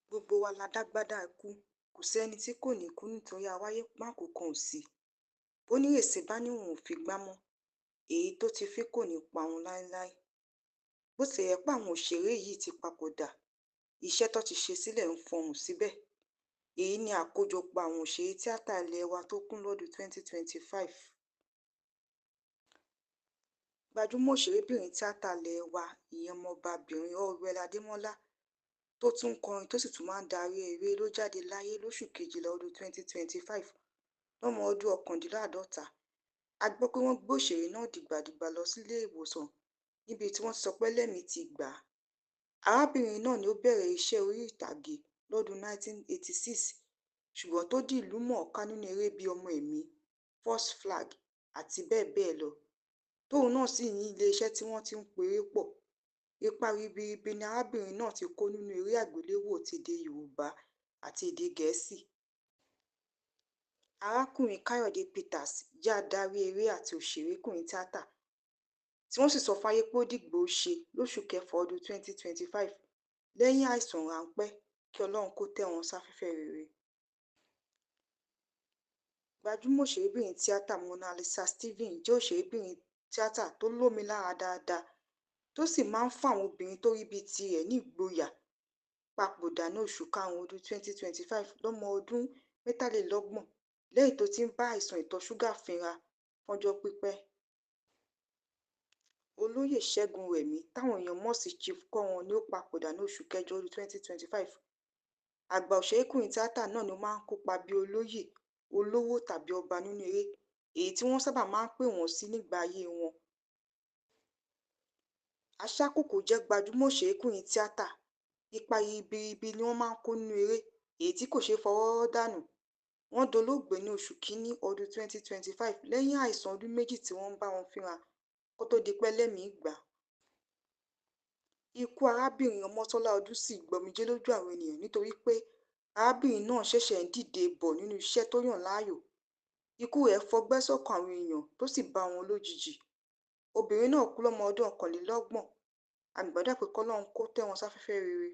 Gbogbo wa la dágbádá ikú, kò sẹ́ni tí kò ní kú nítorí awáyé mákòó kan ò sí. Bóníyèsí bá ní òun ò figbá mọ́, èyí tó ti fín kò ní parun láéláé. Bó tilẹ̀ jẹ́ pé àwọn òṣèré yìí ti papòdà, iṣẹ́ tán ti ṣe sílẹ̀ ń fọhùn síbẹ̀. Èyí ni àkójọpọ̀ àwọn òṣèré tíátà ilẹ̀ wa tó kú lọ́dún 2025. Gbajúmọ̀ òṣèrébìnrin tíátà ilẹ̀ wa, ìyẹn ọmọbabìnrin Allwell Adémọ́lá, tó tún ń kọrin tó sì tún máa ń darí eré ló jáde láyé lóṣù kejìlá ọdún 2025 lọ́mọ ọdún 51. A gbọ́ pé wọ́n gbé òṣèré náà dìgbàdìgbà lọ sílé ìwòsàn níbi tí wọ́n ti sọ pé lẹ́mìí ti gbà á. Arábìnrin náà ni ó bẹ̀rẹ̀ iṣẹ́ orí ìtàgé lọ́dún 1986 ṣùgbọ́n tó di ìlú mọ̀ọ́ká nínú eré bíi Ọmọ Ẹ̀mí, False Flag àti bẹ́ẹ̀ bẹ́ẹ̀ lọ. Tóun náà sì ní ilé-iṣẹ́ tí wọ́n ti ń peré pọ̀. Ipa ribiribi ni arábìnrin náà ti kó nínú eré àgbéléwò ti èdè Yorùbá àti èdè Gẹ̀ẹ́sì. Arákùnrin Káyọ̀dé Peters jẹ́ adarí eré àti òṣèrékùnrin tíátà tí wọ́n sì sọ fáyé pé ó dìgbòóṣe lóṣù kẹfà ọdún 2025 lẹ́yìn àìsàn ráńpẹ́, kí Ọlọ́run kó tẹ́ wọn sáfẹ́fẹ́ rere. Gbajúmọ̀ òṣèrébìnrin tíátà Mona Lisa Steven jẹ́ òṣèrébìnrin tíátà tó lómi lára dáadáa tó sì máa ń fún àwọn obìnrin tó rí bíi tirẹ̀ ní ìgboyà. Papòdà ní oṣù karùn-ún ọdún 2025 lọ́mọ ọdún 33 lẹ́yìn tó ti ń bá àìsàn ìtọ̀ ṣúgà fínra fọ́jọ́ pípẹ́. Olóyè Ṣẹ́gun Rẹ̀mí táwọn èèyàn mọ̀ sí Chief Kọ́wọn ni ó papòdà ní oṣù kẹjọ ọdún 2025. Àgbà òṣèrékùnrin tíátà náà ni ó máa ń kópa bí olóyè, olówó tàbí ọba nínú eré, èyí tí wọ́n sábà máa ń pè wọ́n sí nígbà ayé wọn. Aṣákòkò jẹ́ gbajúmọ̀ òṣèrékùnrin tíátà. Ipa ribiribi ni wọ́n máa ń kó nínú eré, èyí tí kò ṣeé fọwọ́ rọ́ dànù. Wọ́n dolóògbé ní oṣù kínní ọdún 2025 lẹ́yìn àìsàn ọdún méjì tí wọ́n ń bá wọn fínra kó tó di pé lẹ́mìí gbà á. Ikú arábìnrin Ọmọ́tọ́lá Ọdúnsì gbomijé lójú àwọn ènìyàn nítorí pé arábìnrin náà ṣẹ̀ṣẹ̀ ń dìde bọ̀ nínú iṣẹ́ tó yàn láàyò. Ikú rẹ̀ fọgbẹ́ sọ́kàn àwọn èèyàn tó sì bá wọn lójijì. Obìnrin náà kú lọ́mọ ọdún 29. A gbàdúrà pé k'Ọlọ́run kó tẹ́ wọn sáfẹ́fẹ́ rere.